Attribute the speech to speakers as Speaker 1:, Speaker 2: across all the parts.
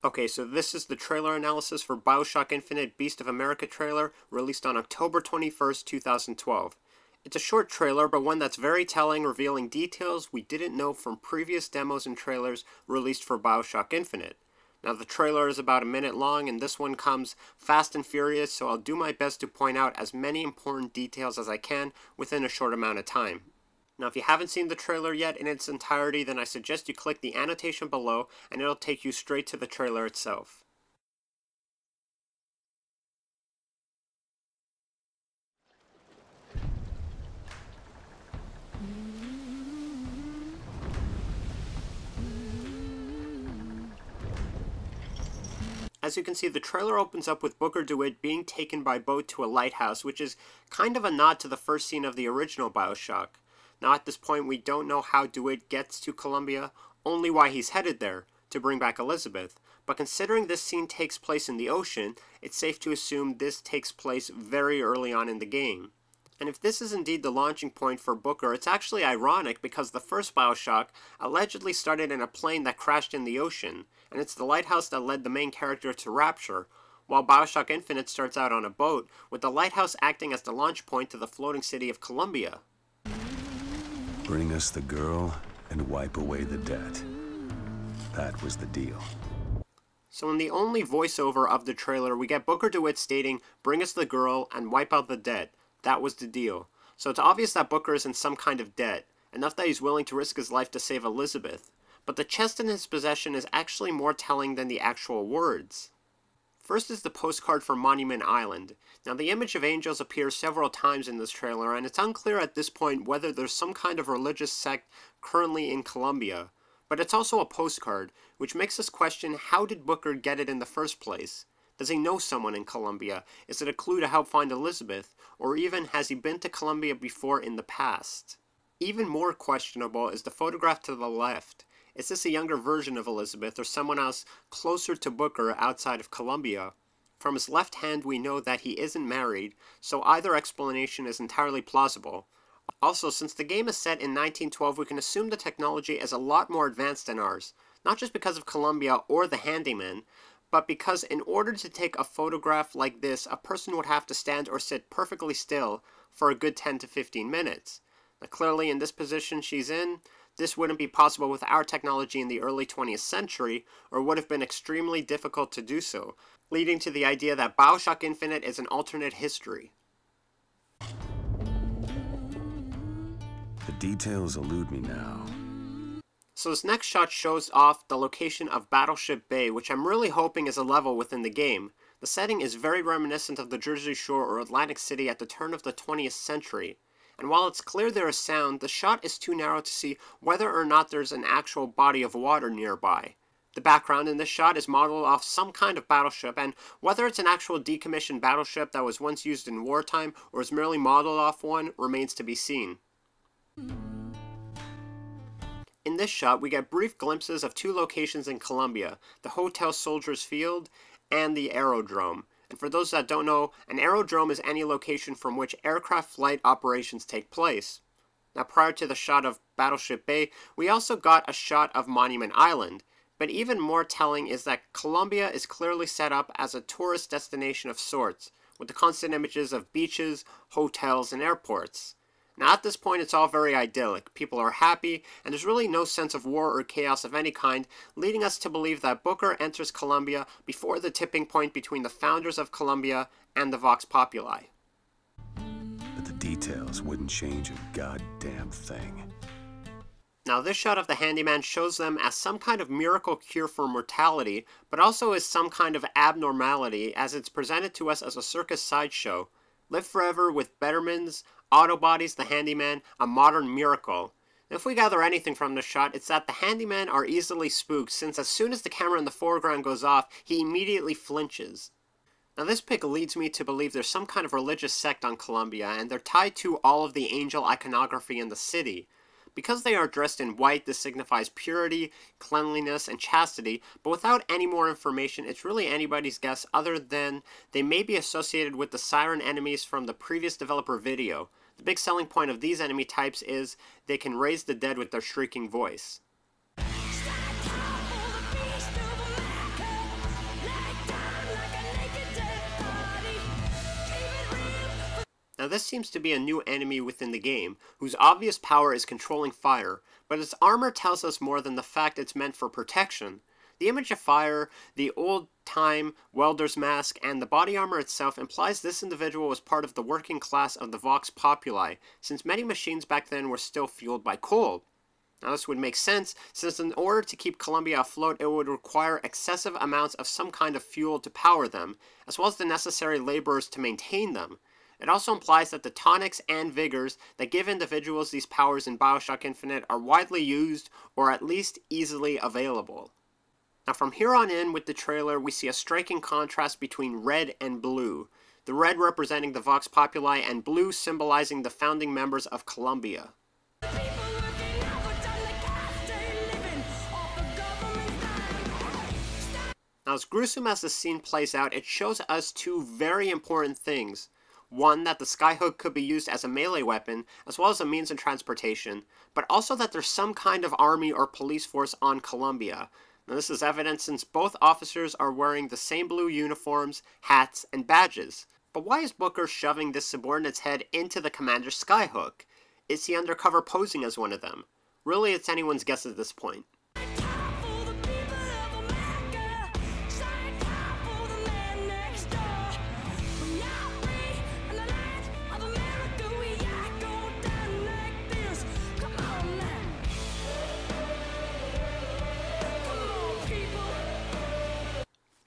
Speaker 1: Okay, so this is the trailer analysis for Bioshock Infinite Beast of America trailer, released on October 21st, 2012. It's a short trailer, but one that's very telling, revealing details we didn't know from previous demos and trailers released for Bioshock Infinite. Now, the trailer is about a minute long, and this one comes fast and furious, so I'll do my best to point out as many important details as I can within a short amount of time. Now, if you haven't seen the trailer yet in its entirety, then I suggest you click the annotation below, and it'll take you straight to the trailer itself. As you can see, the trailer opens up with Booker DeWitt being taken by boat to a lighthouse, which is kind of a nod to the first scene of the original Bioshock. Now, at this point, we don't know how DeWitt gets to Columbia, only why he's headed there, to bring back Elizabeth. But considering this scene takes place in the ocean, it's safe to assume this takes place very early on in the game. And if this is indeed the launching point for Booker, it's actually ironic because the first Bioshock allegedly started in a plane that crashed in the ocean, and it's the lighthouse that led the main character to Rapture, while Bioshock Infinite starts out on a boat, with the lighthouse acting as the launch point to the floating city of Columbia.
Speaker 2: Bring us the girl and wipe away the debt. That was the deal.
Speaker 1: So in the only voiceover of the trailer, we get Booker DeWitt stating, "Bring us the girl and wipe out the debt. That was the deal." So it's obvious that Booker is in some kind of debt, enough that he's willing to risk his life to save Elizabeth. But the chest in his possession is actually more telling than the actual words. First is the postcard from Monument Island. Now, the image of angels appears several times in this trailer, and it's unclear at this point whether there's some kind of religious sect currently in Columbia. But it's also a postcard, which makes us question, how did Booker get it in the first place? Does he know someone in Columbia? Is it a clue to help find Elizabeth? Or even, has he been to Columbia before in the past? Even more questionable is the photograph to the left. Is this a younger version of Elizabeth or someone else closer to Booker outside of Columbia? From his left hand we know that he isn't married, so either explanation is entirely plausible. Also, since the game is set in 1912, we can assume the technology is a lot more advanced than ours, not just because of Columbia or the handyman, but because in order to take a photograph like this, a person would have to stand or sit perfectly still for a good 10 to 15 minutes. Now, clearly in this position she's in, this wouldn't be possible with our technology in the early 20th century, or would have been extremely difficult to do so, leading to the idea that Bioshock Infinite is an alternate history.
Speaker 2: The details elude me now.
Speaker 1: So this next shot shows off the location of Battleship Bay, which I'm really hoping is a level within the game. The setting is very reminiscent of the Jersey Shore or Atlantic City at the turn of the 20th century. And while it's clear there is sound, the shot is too narrow to see whether or not there's an actual body of water nearby. The background in this shot is modeled off some kind of battleship, and whether it's an actual decommissioned battleship that was once used in wartime or is merely modeled off one remains to be seen. In this shot, we get brief glimpses of two locations in Columbia, the Hotel Soldiers Field and the aerodrome. And for those that don't know, an aerodrome is any location from which aircraft flight operations take place. Now, prior to the shot of Battleship Bay, we also got a shot of Monument Island, but even more telling is that Columbia is clearly set up as a tourist destination of sorts, with the constant images of beaches, hotels, and airports. Now, at this point, it's all very idyllic. People are happy, and there's really no sense of war or chaos of any kind, leading us to believe that Booker enters Columbia before the tipping point between the founders of Columbia and the Vox Populi.
Speaker 2: But the details wouldn't change a goddamn thing.
Speaker 1: Now, this shot of the handyman shows them as some kind of miracle cure for mortality, but also as some kind of abnormality, as it's presented to us as a circus sideshow. Live forever with Bettermans, Autobodies, the handyman, a modern miracle. If we gather anything from this shot, it's that the handyman are easily spooked, since as soon as the camera in the foreground goes off, he immediately flinches. Now, this pic leads me to believe there's some kind of religious sect on Columbia, and they're tied to all of the angel iconography in the city. Because they are dressed in white, this signifies purity, cleanliness, and chastity, but without any more information, it's really anybody's guess other than they may be associated with the siren enemies from the previous developer video. The big selling point of these enemy types is they can raise the dead with their shrieking voice. this seems to be a new enemy within the game, whose obvious power is controlling fire, but its armor tells us more than the fact it's meant for protection. The image of fire, the old-time welder's mask, and the body armor itself implies this individual was part of the working class of the Vox Populi, since many machines back then were still fueled by coal. Now this would make sense, since in order to keep Columbia afloat, it would require excessive amounts of some kind of fuel to power them, as well as the necessary laborers to maintain them. It also implies that the tonics and vigors that give individuals these powers in Bioshock Infinite are widely used, or at least easily available. Now from here on in with the trailer, we see a striking contrast between red and blue. The red representing the Vox Populi and blue symbolizing the founding members of Columbia. Now as gruesome as the scene plays out, it shows us two very important things. One, that the skyhook could be used as a melee weapon, as well as a means of transportation, but also that there's some kind of army or police force on Columbia. Now this is evident since both officers are wearing the same blue uniforms, hats, and badges. But why is Booker shoving this subordinate's head into the commander's skyhook? Is he undercover posing as one of them? Really, it's anyone's guess at this point.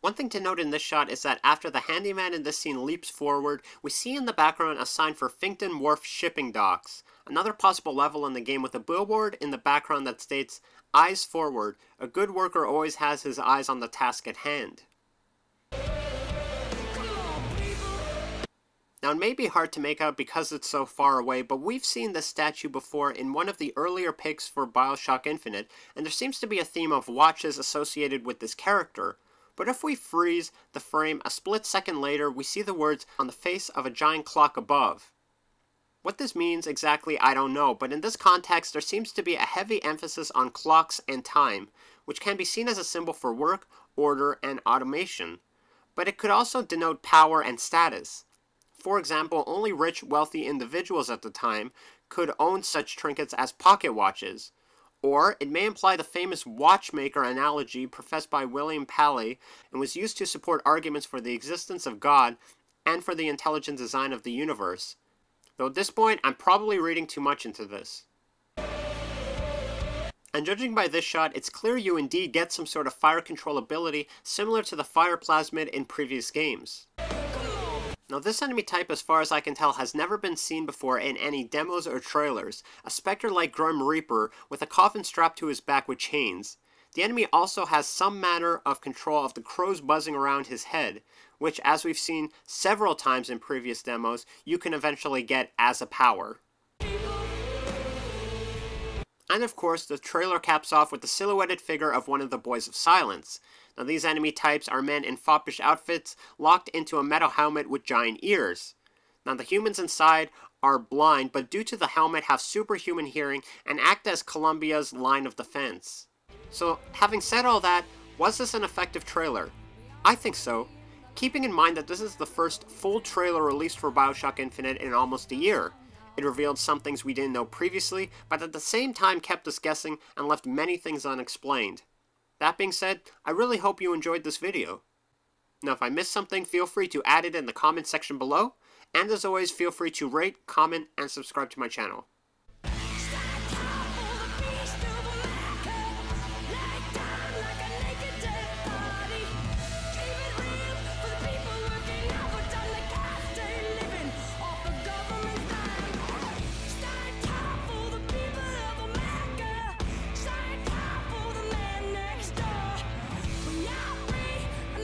Speaker 1: One thing to note in this shot is that after the handyman in this scene leaps forward, we see in the background a sign for Finkton Wharf Shipping Docks, another possible level in the game with a billboard in the background that states, "Eyes forward, a good worker always has his eyes on the task at hand." Now it may be hard to make out because it's so far away, but we've seen this statue before in one of the earlier picks for Bioshock Infinite, and there seems to be a theme of watches associated with this character. But if we freeze the frame a split second later, we see the words on the face of a giant clock above. What this means exactly, I don't know, but in this context there seems to be a heavy emphasis on clocks and time, which can be seen as a symbol for work, order, and automation. But it could also denote power and status. For example, only rich, wealthy individuals at the time could own such trinkets as pocket watches. Or it may imply the famous watchmaker analogy professed by William Paley and was used to support arguments for the existence of God and for the intelligent design of the universe. Though at this point, I'm probably reading too much into this. And judging by this shot, it's clear you indeed get some sort of fire control ability similar to the fire plasmid in previous games. Now this enemy type, as far as I can tell, has never been seen before in any demos or trailers, a spectre-like Grim Reaper with a coffin strapped to his back with chains. The enemy also has some manner of control of the crows buzzing around his head, which, as we've seen several times in previous demos, you can eventually get as a power. And of course, the trailer caps off with the silhouetted figure of one of the Boys of Silence. Now these enemy types are men in foppish outfits, locked into a metal helmet with giant ears. Now the humans inside are blind, but due to the helmet have superhuman hearing and act as Columbia's line of defense. So having said all that, was this an effective trailer? I think so. Keeping in mind that this is the first full trailer released for Bioshock Infinite in almost a year. It revealed some things we didn't know previously, but at the same time kept us guessing and left many things unexplained. That being said, I really hope you enjoyed this video. Now if I missed something, feel free to add it in the comment section below, and as always, feel free to rate, comment, and subscribe to my channel.